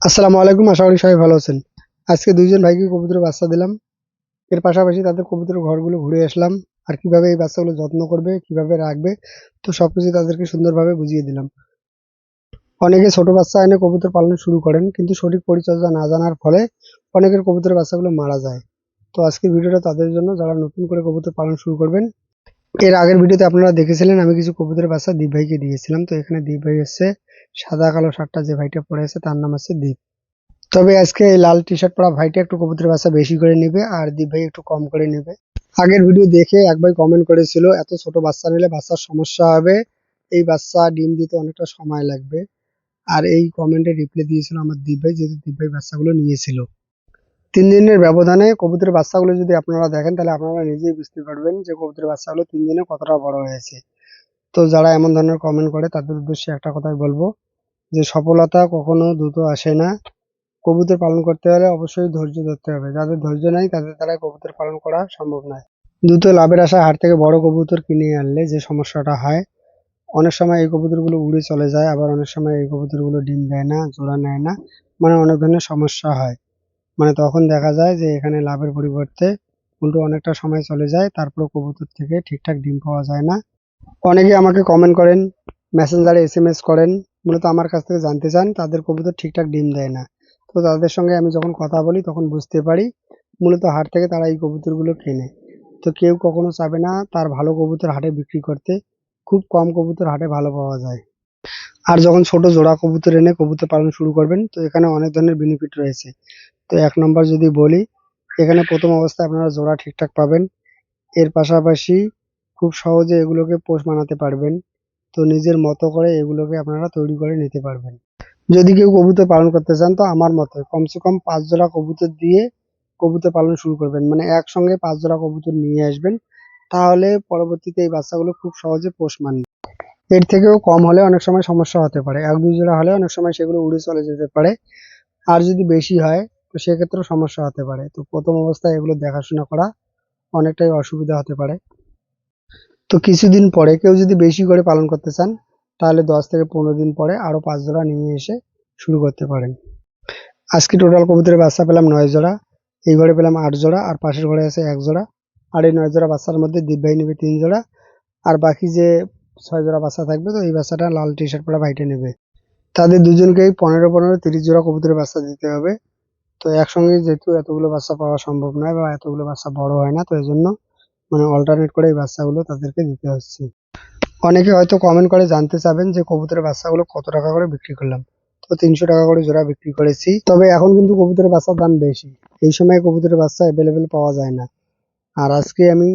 আসসালামু আলাইকুম। আশা করি সবাই ভালো আছেন। আজকে ২ জন ভাইকে কবুতরের বাচ্চা দিলাম। এর পাশাপাশি তাদের কবুতরের ঘরগুলো ঘুরে আসলাম। আর কিভাবে এই বাচ্চাগুলো যত্ন করবে, কিভাবে রাখবে, তো সবকিছু তাদেরকে সুন্দরভাবে বুঝিয়ে দিলাম। অনেকে ছোট বাচ্চা এনে কবুতর পালন শুরু করেন, কিন্তু সঠিক পরিচর্যা না জানার ফলে অনেকের কবুতরের বাচ্চাগুলো মারা যায়। তো আজকের ভিডিওটা তাদের জন্য, যারা নতুন করে কবুতর পালন শুরু করবেন। এর আগের ভিডিওতে আপনারা দেখেছিলেন আমি কিছু কবুতরের বাচ্চা দীপ ভাইকে দিয়েছিলাম। তো এখানে দীপ ভাই এসছে, সাদা কালো শার্টটা যে ভাইটা পরে আছে তার নাম হচ্ছে দীপ। তবে আজকে এই লাল টি-শার্ট পরা ভাইটা একটু কবুতরের বাচ্চা বেশি করে নিবে আর দীপ ভাই একটু কম করে নেবে। আগের ভিডিও দেখে এক ভাই কমেন্ট করেছিল এত ছোট বাচ্চা নিলে বাচ্চার সমস্যা হবে, এই বাচ্চা ডিম দিতে অনেকটা সময় লাগবে। আর এই কমেন্টে রিপ্লাই দিয়েছিল আমার দীপ ভাই, যেহেতু দীপ ভাই বাচ্চাগুলো নিয়েছিল। ৩ দিনের ব্যবধানে কবুতরের বাচ্চাগুলো যদি আপনারা দেখেন, তাহলে আপনারা নিজেই বুঝতে পারবেন যে কবুতরের বাচ্চাগুলো ৩ দিনে কতটা বড় হয়েছে। তো যারা এমন ধরনের কমেন্ট করে তাদের উদ্দেশ্যে একটা কথাই বলবো, যে সফলতা কখনো দ্রুত আসে না। কবুতর পালন করতে হলে অবশ্যই ধৈর্য ধরতে হবে। যাদের ধৈর্য নাই তাদের দ্বারা কবুতর পালন করা সম্ভব নয়। দ্রুত লাভের আশায় হাট থেকে বড় কবুতর কিনে আনলে যে সমস্যাটা হয়, অনেক সময় এই কবুতরগুলো উড়ে চলে যায়, আবার অনেক সময় এই কবুতরগুলো ডিম দেয় না, জোড়া নেয় না, মানে অনেক ধরনের সমস্যা হয়। মানে তখন দেখা যায় যে এখানে লাভের পরিবর্তে উল্টো অনেকটা সময় চলে যায়, তারপরেও কবুতর থেকে ঠিকঠাক ডিম পাওয়া যায় না। অনেকে আমাকে কমেন্ট করেন, মেসেঞ্জারে এসএমএস করেন, মূলত আমার কাছ থেকে জানতে চান তাদের কবুতর ঠিকঠাক ডিম দেয় না। তো তাদের সঙ্গে আমি যখন কথা বলি তখন বুঝতে পারি মূলত হাট থেকে তারা এই কবুতরগুলো কেনে। তো কেউ কখনো চাবে না তার ভালো কবুতর হাটে বিক্রি করতে। খুব কম কবুতর হাটে ভালো পাওয়া যায়। আর যখন ছোট জোড়া কবুতর এনে কবুতর পালন শুরু করবেন, তো এখানে অনেক ধরনের বেনিফিট রয়েছে। তো ১ নম্বর যদি বলি, এখানে প্রথম অবস্থায় আপনারা জোড়া ঠিকঠাক পাবেন। এর পাশাপাশি খুব সহজে এগুলোকে পোষ মানাতে পারবেন। তো নিজের মতো করে এগুলোকে আপনারা তৈরি করে নিতে পারবেন। যদি কেউ কবুতর পালন করতে চান, তো আমার মতে কমসে কম ৫ জোড়া কবুতর দিয়ে কবুতর পালন শুরু করবেন। মানে একসঙ্গে ৫ জোড়া কবুতর নিয়ে আসবেন। তাহলে পরবর্তীতে এই বাচ্চাগুলো খুব সহজে পোষ মানবে। এর থেকেও কম হলে অনেক সময় সমস্যা হতে পারে। ১-২ জোড়া হলে অনেক সময় সেগুলো উড়ে চলে যেতে পারে। আর যদি বেশি হয় তো সেক্ষেত্রেও সমস্যা হতে পারে। তো প্রথম অবস্থায় এগুলো দেখাশোনা করা অনেকটাই অসুবিধা হতে পারে। তো কিছুদিন পরে কেউ যদি বেশি করে পালন করতে চান, তাহলে ১০ থেকে ১৫ দিন পরে আরো ৫ জোড়া নিয়ে এসে শুরু করতে পারেন। আজকে টোটাল কবুতরের বাচ্চা পেলাম ৯ জোড়া। এই ঘরে পেলাম ৮ জোড়া, আর পাশের ঘরে আছে ১ জোড়া। আর এই ৯ জোড়া বাচ্চার মধ্যে দীপ ভাই নেবে ৩ জোড়া, আর বাকি যে ৬ জোড়া বাচ্চা থাকবে, তো এই বাচ্চাটা লাল টি-শার্ট পরা ভাইটা নেবে। তাদের দুজনকেই ১৫-১৫ ৩০ জোড়া কবুতরের বাচ্চা দিতে হবে। তো একসঙ্গে যেহেতু এতগুলো বাচ্চা পাওয়া সম্ভব নয় বা এতগুলো বাচ্চা বড় হয় না, তো এজন্য মানে অল্টারনেট করে এই বাচ্চাগুলো তাদেরকে দিতে হচ্ছে। অনেকে হয়তো কমেন্ট করে জানতে চাবেন যে কবুতরের বাচ্চাগুলো কত টাকা করে বিক্রি করলাম। তো ৩০০ টাকা করে জোড়া বিক্রি করেছি। তবে এখন কিন্তু কবুতরের বাচ্চার দাম বেশি। এই সময় কবুতরের বাচ্চা অ্যাভেলেবেল পাওয়া যায় না। আর আজকে আমি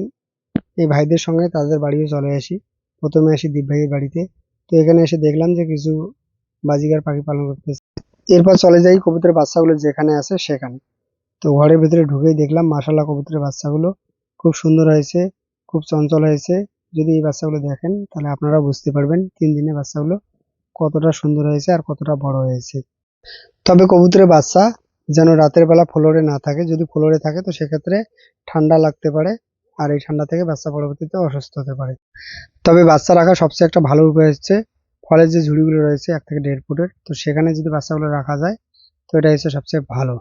এই ভাইদের সঙ্গে তাদের বাড়িও চলে আসি। প্রথমে আসি দীপ ভাইয়ের বাড়িতে। তো এখানে এসে দেখলাম যে কিছু বাজিগার পাখি পালন করতেছে। এরপর চলে যাই কবুতরের বাচ্চাগুলো যেখানে আছে সেখানে। তো ঘরের ভেতরে ঢুকেই দেখলাম মাশাআল্লাহ কবুতরের বাচ্চাগুলো খুব সুন্দর হয়েছে, খুব চঞ্চল হয়েছে। যদি এই বাচ্চাগুলো দেখেন তাহলে আপনারা বুঝতে পারবেন ৩ দিনে বাচ্চাগুলো কতটা সুন্দর হয়েছে আর কতটা বড় হয়েছে। তবে কবুতরের বাচ্চা যেন রাতের বেলা ফ্লোরে না থাকে। যদি ফ্লোরে থাকে তো সেক্ষেত্রে ঠান্ডা লাগতে পারে, আর এই ঠান্ডা থেকে বাচ্চা পরবর্তীতে অসুস্থ হতে পারে। তবে বাচ্চা রাখার সবচেয়ে একটা ভালো উপায় হচ্ছে ফলের যে ঝুড়িগুলো রয়েছে ১ থেকে ১.৫ ফুটের, তো সেখানে যদি বাচ্চাগুলো রাখা যায়, তো এটা হচ্ছে সবচেয়ে ভালো।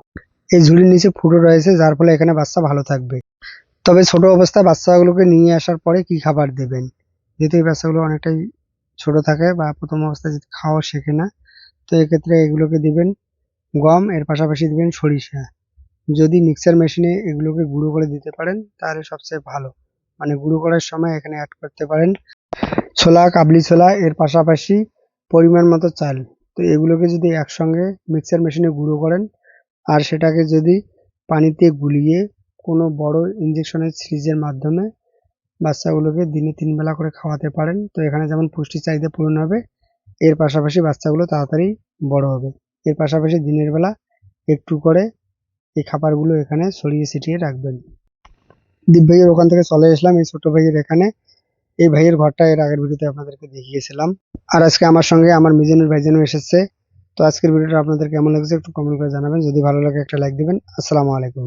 এই ঝুড়ির নিচে ফুটো রয়েছে, যার ফলে এখানে বাচ্চা ভালো থাকবে। তবে ছোট অবস্থায় বাচ্চাগুলোকে নিয়ে আসার পরে কি খাবার দেবেন? যেহেতু এই বাচ্চাগুলো অনেকটাই ছোট থাকে বা প্রথম অবস্থায় যদি খাওয়া শেখে না, তো এক্ষেত্রে এগুলোকে দিবেন গম, এর পাশাপাশি দিবেন সরিষা। যদি মিক্সার মেশিনে এগুলোকে গুঁড়ো করে দিতে পারেন তাহলে সবচেয়ে ভালো। মানে গুঁড়ো করার সময় এখানে অ্যাড করতে পারেন ছোলা, কাবলি ছোলা, এর পাশাপাশি পরিমাণ মতো চাল। তো এগুলোকে যদি একসঙ্গে মিক্সার মেশিনে গুঁড়ো করেন আর সেটাকে যদি পানিতে গুলিয়ে কোনো বড় ইনজেকশনের সিরিঞ্জের মাধ্যমে বাচ্চাগুলোকে দিনে ৩ বেলা করে খাওয়াতে পারেন, তো এখানে যেমন পুষ্টির চাহিদা পূরণ হবে, এর পাশাপাশি বাচ্চাগুলো তাড়াতাড়ি বড় হবে। এর পাশাপাশি দিনের বেলা একটু করে এই খাবারগুলো এখানে ছড়িয়ে ছিটিয়ে রাখবেন। দীপ ভাইয়ের ওখান থেকে চলে আসলাম এই ছোট ভাইয়ের এখানে। এই ভাইয়ের ঘরটা এর আগের ভিডিওতে আপনাদেরকে দেখিয়েছিলাম। আর আজকে আমার সঙ্গে আমার মিজানুর ভাইজানও এসেছে। তো আজকের ভিডিওটা আপনাদের কেমন লাগছে একটু কমেন্ট করে জানাবেন। যদি ভালো লাগে একটা লাইক দিবেন। আসসালামু আলাইকুম।